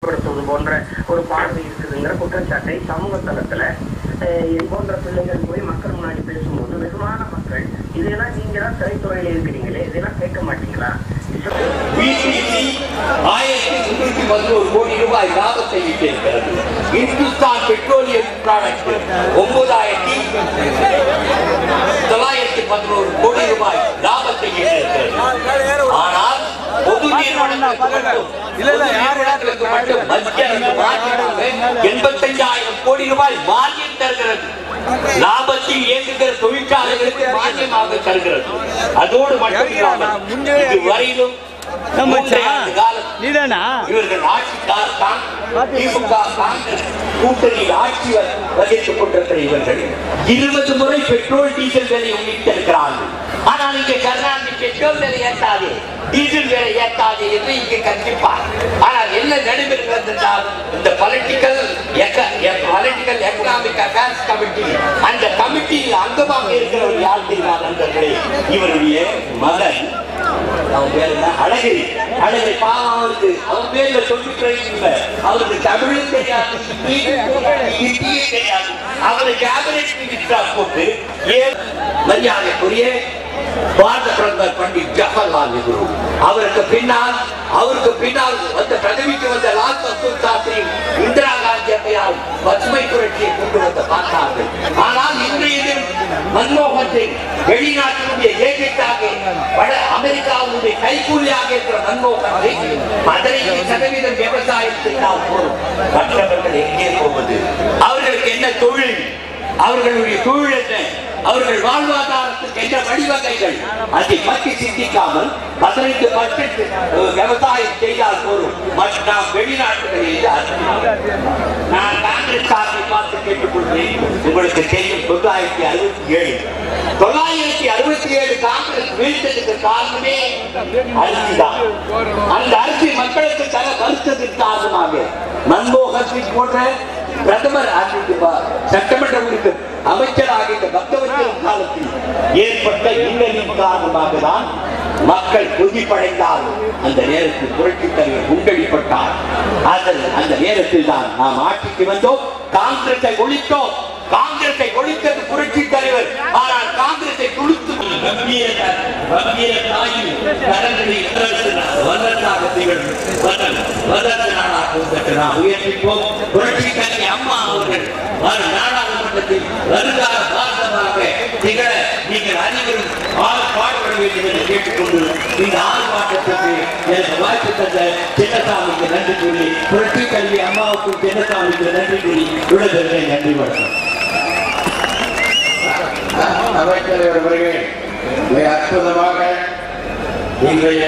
போன்ற ஒரு பார்வை இருக்குதுங்கிற குற்றச்சாட்டை சமூக தளத்துல இது போன்ற பிள்ளைகள் போய் மக்கள் முன்னாடி பேசும்போது வெகுமான மக்கள் இதெல்லாம் நீங்க தான் திரைத்துறையில இருக்கிறீங்களே இதெல்லாம் கேட்க மாட்டீங்களா? 1311 கோடி ரூபாய் லாபத்தை ஈட்டியிருக்கிறது. இந்துஸ்தான் பெட்ரோலியம் ப்ராடக்ட் 9911 கோடி ரூபாய் லாபத்தை ஈட்டியிருக்கிறது. ஆனால் பொது நிறுவனங்களுக்கு 85,000 கோடி ரூபாய் மானியம் தருகிறது. லாபத்தில் இயங்குகிற தொழிற்சாலைகளுக்கு மானியமாக தருகிறது. அதோடு மட்டுமில்லாமல் இதுவரையிலும் இவர்கள் ஆட்சிக்காரத்தான் திமுக காங்கிரஸ் கூட்டணியில் ஆட்சி வகித்துக் கொண்டிருக்கிற இவர்கள் 20 முறை பெட்ரோல் டீசல் விலை உயர்த்திருக்கிறார்கள். ஆனால் இங்கே கருணாநிதி பெட்ரோல் விலை ஏற்றாதே டீசல் விலை ஏற்றாதே என்று இங்கே கண்டிப்பார். ஆனால் என்ன நடைபெறுகிறது என்றால் இந்த பொலிட்டிக்கல் எக்கனாமிக் அஃபேர்ஸ் கமிட்டி அந்த கமிட்டியில் அங்கமாக இருக்கிறவர் யார் தெரியுமா நண்பர்களே? இவருடைய மகன் அவன் பேர் என்ன? அழகிரி. அழகிரி பாவம் அவருக்கு அவன் பேர்ல சொல்லிட்டு அவருக்கு தமிழும் தெரியாது ஹிந்தியும் தெரியாது. அவரை கேபினெட் மினிஸ்டர் போட்டு மரியாதைக்குரிய பாரத பிரதமர் பண்டிட் ஜவஹர்லால் நேரு அவருக்கு பின்னால் வந்த பிரதமிக்கு வந்த லால் பகதூர் சாஸ்திரி இந்திரா காந்தி அம்மையார் பசுமை புரட்சியை கொண்டு வந்து பார்த்தார்கள். ஆனால் இன்றைய மன்மோகன் சிங் வெளிநாட்டினுடைய ஏஜென்டாக அமெரிக்காவுடைய கைக்கூலியாக இருக்கிற மன்மோகன் சிங் 15% விவசாயத்தினால் போதும் மற்றவர்கள் எங்கே போவது? அவர்களுக்கு என்ன தொழில்? அவர்களுடைய தொழில் என்ன? அவர்கள் வாழ்வாதாரத்துக்கு என்ன வழிவகைகள்? அதை பற்றி சிந்திக்காமல் 15% விவசாயம் செய்தால் போதும் நாம் வெளிநாட்டுகளில் நான் காங்கிரஸ் சார்பை பார்த்து கேட்டுக்கொள்கிறேன். உங்களுக்கு தெரியும் 967 காங்கிரஸ் வீழ்த்ததுக்கு காரணமே அரிசிதான். அந்த அரிசி மக்களுக்கு தர மறுத்ததற்கு காரணமாக மன்மோகன் சிங் போன்ற பிரதமர் சட்டமன்ற உறுப்பினர் அமைச்சராக இந்த பக்தவச்சல் காலத்தில் ஏற்பட்ட இன்னலின் காரணமாக தான் மக்கள் கொதிப்படைந்தார். அந்த நேரத்தில் புரட்சி தலைவர் குண்டடிப்பட்டார். அந்த நேரத்தில் தான் நாம் ஆட்சிக்கு வந்தோம். காங்கிரஸை ஒழித்தோம். காங்கிரஸை ஒழித்தது புரட்சி தலைவர். ஆனால் காங்கிரஸை துளுத்து உயர்த்திப்போம். புரட்சி தலைவி அம்மா அவர்கள் நாடாளுமன்றத்தில் வருங்கால பாரதமாக திகழ நீங்கள் அனைவரும் பாடுபட வேண்டும் என்று கேட்டுக்கொண்டு இந்த ஆர்ப்பாட்டத்திற்கு எனக்கு வாய்ப்பு தந்த சின்னசாமிக்கு நன்றி கூறி புரட்சி கல்வி அம்மாவுக்கும் சின்னசாமிக்கு நன்றி கூறி விடுதலை. நன்றி வணக்கம். அமைச்சர் அவர்களே மிக அற்புதமாக இன்றைய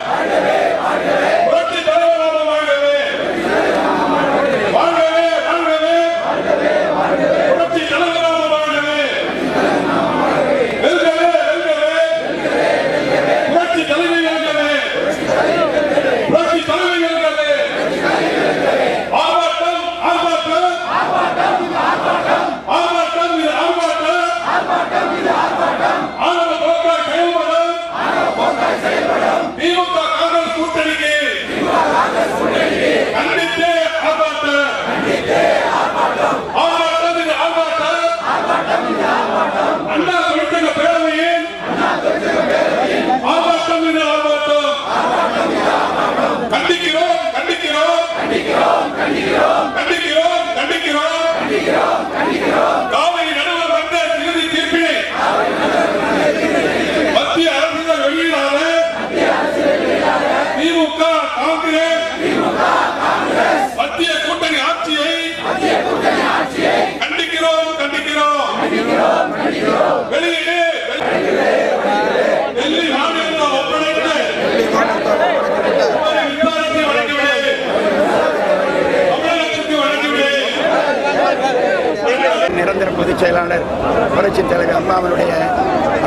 நிரந்தர பொதுச் செயலாளர் புரட்சி தலைவர் அம்மாவனுடைய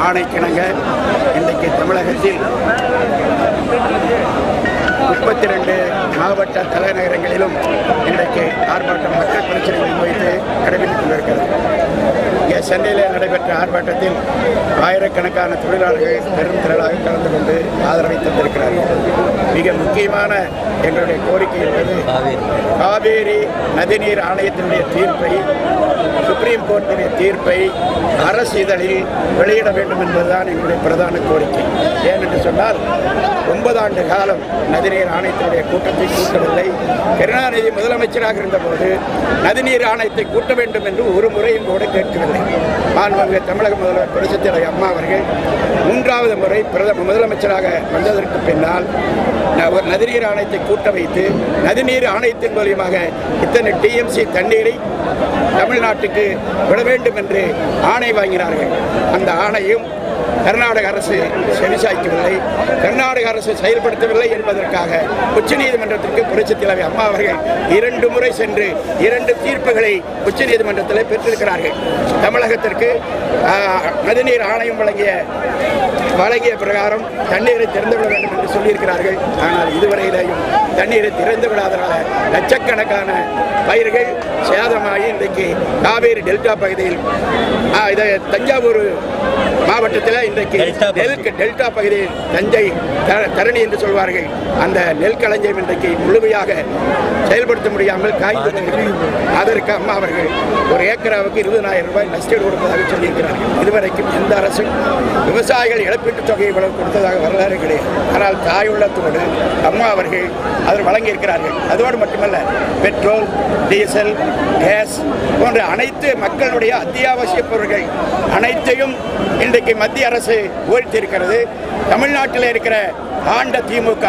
ஆணைக்கிணங்க இன்றைக்கு தமிழகத்தில் 32 மாவட்ட தலைநகரங்களிலும் இன்றைக்கு ஆர்ப்பாட்டம் மக்கள் பிரச்சனைகளை வைத்து கடைபிடித்துக் கொண்டிருக்கிறது. இங்கே சென்னையில் நடைபெற்ற ஆர்ப்பாட்டத்தில் ஆயிரக்கணக்கான தொழிலாளர்கள் பெரும் திரளாக கலந்து கொண்டு ஆதரவை தந்திருக்கிறார்கள். மிக முக்கியமான எங்களுடைய கோரிக்கை என்பது காவேரி நதிநீர் ஆணையத்தினுடைய தீர்ப்பை, சுப்ரீம் கோர்ட்டினுடைய தீர்ப்பை அரசு இதழில் வெளியிட வேண்டும் என்பதுதான் எங்களுடைய பிரதான கோரிக்கை. ஏனென்று சொன்னால் 9 ஆண்டு காலம் நதிநீர் ஆணையத்தினுடைய கூட்டத்தை கூட்டவில்லை. கருணாநிதி முதலமைச்சராக இருந்தபோது நதிநீர் ஆணையத்தை கூட்ட வேண்டும் என்று ஒரு முறையும் கூட கேட்கவில்லை. மாண்புமிகு தமிழக முதல்வர் புரட்சித் தலைவி அம்மா அவர்கள் 3வது முறை முதலமைச்சராக வந்ததற்கு பின்னால் நதிநீர் ஆணையத்தை கூட்ட வைத்து நதிநீர் ஆணையத்தின் மூலியமாக இத்தனை டிஎம்சி தண்ணீரை தமிழ்நாட்டுக்கு விட வேண்டும் என்று ஆணை வாங்கினார்கள். அந்த ஆணையும் கர்நாடக அரசு செவிசாய்க்கவில்லை, கர்நாடக அரசு செயல்படுத்தவில்லை என்பதற்காக உச்சநீதிமன்றத்திற்கு புரட்சித் தலைவி அம்மா அவர்கள் 2 முறை சென்று 2 தீர்ப்புகளை உச்சநீதிமன்றத்தில் பெற்றிருக்கிறார்கள். தமிழகத்திற்கு நதிநீர் ஆணையம் வழங்கிய பிரகாரம் தண்ணீரை திறந்துவிட வேண்டும் என்று சொல்லியிருக்கிறார்கள். ஆனால் இதுவரையிலேயும் தண்ணீரை திறந்து விடாதனால லட்சக்கணக்கான பயிர்கள் சேதமாகி இன்றைக்கு காவேரி டெல்டா பகுதியில் தஞ்சாவூர் மாவட்டத்தில் இன்றைக்கு டெல்டா பகுதியில் தஞ்சை தரணி என்று சொல்வார்கள், அந்த நெல் களஞ்சியம் இன்றைக்கு முழுமையாக செயல்படுத்த முடியாமல் காய்ந்து அதற்கு அம்மா அவர்கள் ஒரு ஏக்கராவுக்கு 20,000 ரூபாய் நஷ்டீடு கொடுப்பதாக சொல்லியிருக்கிறார்கள். இதுவரைக்கும் எந்த அரசும் விவசாயிகள் இழப்பீட்டுத் தொகையை இவ்வளவு கொடுத்ததாக வரலாறு கிடையாது. ஆனால் தாயுள்ளத்தோடு அம்மா அவர்கள் அதில் வழங்கியிருக்கிறார்கள். அதோடு மட்டுமல்ல, பெட்ரோல், டீசல், கேஸ் போன்ற அனைத்து மக்களுடைய அத்தியாவசிய பொருட்கள் அனைத்தையும் இன்றைக்கு மத்திய அரசு உயர்த்தியிருக்கிறது. தமிழ்நாட்டில் இருக்கிற ஆண்ட திமுக,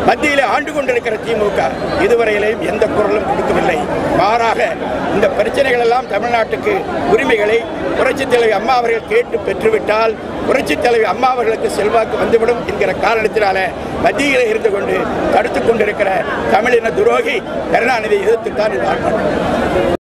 மத்தியில் ஆண்டு கொண்டிருக்கிற திமுக இதுவரையிலையும் எந்த குரலும் கொடுக்கவில்லை. மாறாக இந்த பிரச்சனைகள் எல்லாம் தமிழ்நாட்டுக்கு உரிமைகளை புரட்சித் தலைவி அம்மா அவர்கள் கேட்டு பெற்றுவிட்டால் புரட்சித் தலைவி அம்மா அவர்களுக்கு செல்வாக்கு வந்துவிடும் என்கிற காரணத்தினால மத்தியில் இருந்து கொண்டு தடுத்துக் கொண்டிருக்கிற தமிழின துரோகி கருணாநிதி எதிர்த்துத்தான் இந்த ஆர்ப்பாட்டம்.